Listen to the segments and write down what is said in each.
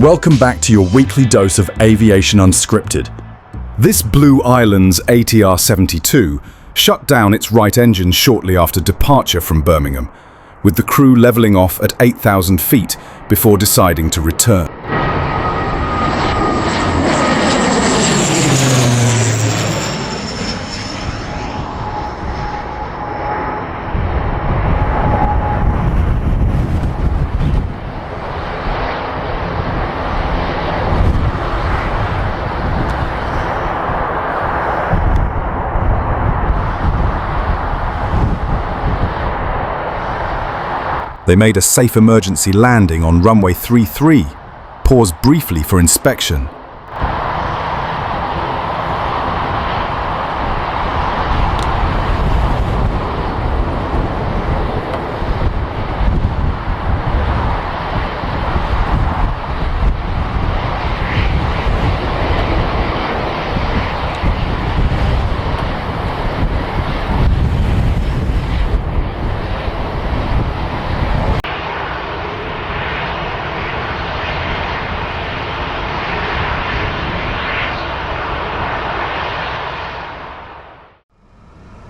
Welcome back to your weekly dose of Aviation Unscripted. This Blue Islands ATR-72 shut down its right engine shortly after departure from Birmingham, with the crew leveling off at 8,000 feet before deciding to return. They made a safe emergency landing on runway 33, paused briefly for inspection.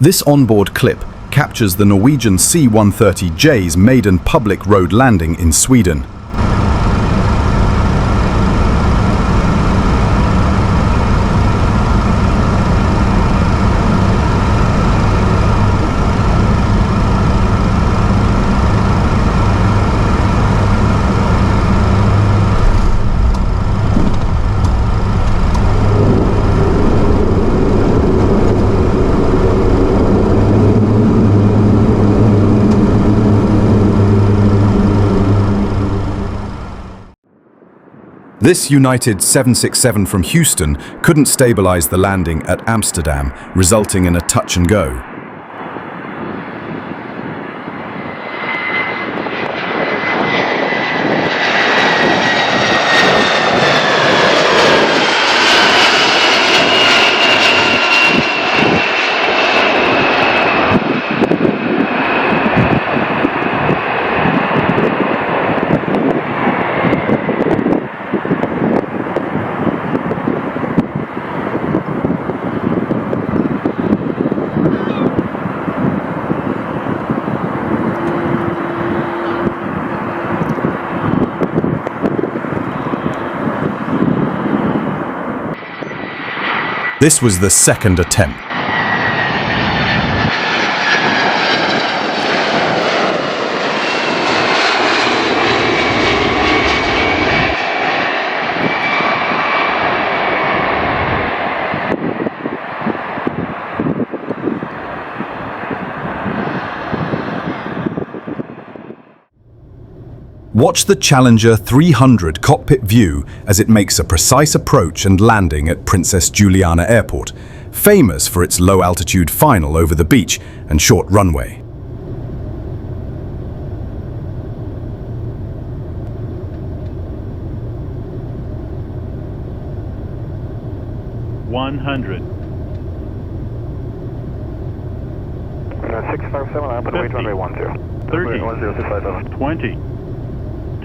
This onboard clip captures the Norwegian C-130J's maiden public road landing in Sweden. This United 767 from Houston couldn't stabilize the landing at Amsterdam, resulting in a touch and go. This was the second attempt. Watch the Challenger 300 cockpit view as it makes a precise approach and landing at Princess Juliana Airport, famous for its low-altitude final over the beach and short runway. #100. 657, I'm going to wait runway 10. 30. 10657. 20.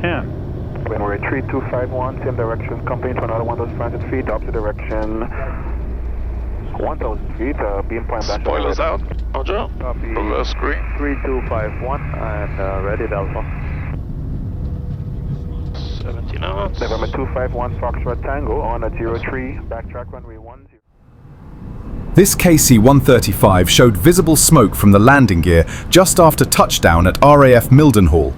10. Runway 3251, same direction, company to another 1,500 feet, opposite direction, 1,000 feet, beam point back. Spoilers out, Roger. Copy. Reverse screen. 3251, and ready, Delta. 70 knots. November 251, Foxtrot Tango on a 03, backtrack runway 10. This KC-135 showed visible smoke from the landing gear just after touchdown at RAF Mildenhall.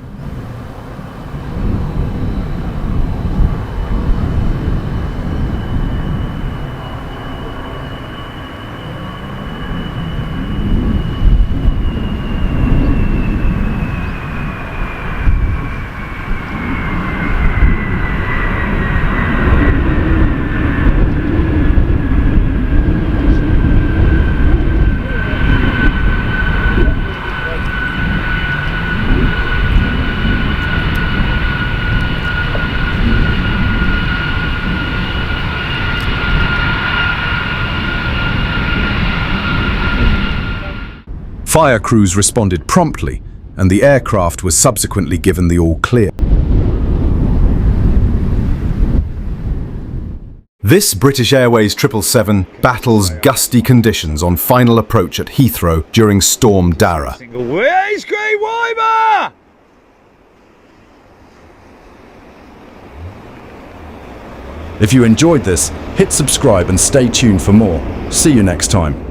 Fire crews responded promptly, and the aircraft was subsequently given the all clear. This British Airways 777 battles gusty conditions on final approach at Heathrow during Storm Dara. Where's Grey Wymer? If you enjoyed this, hit subscribe and stay tuned for more. See you next time.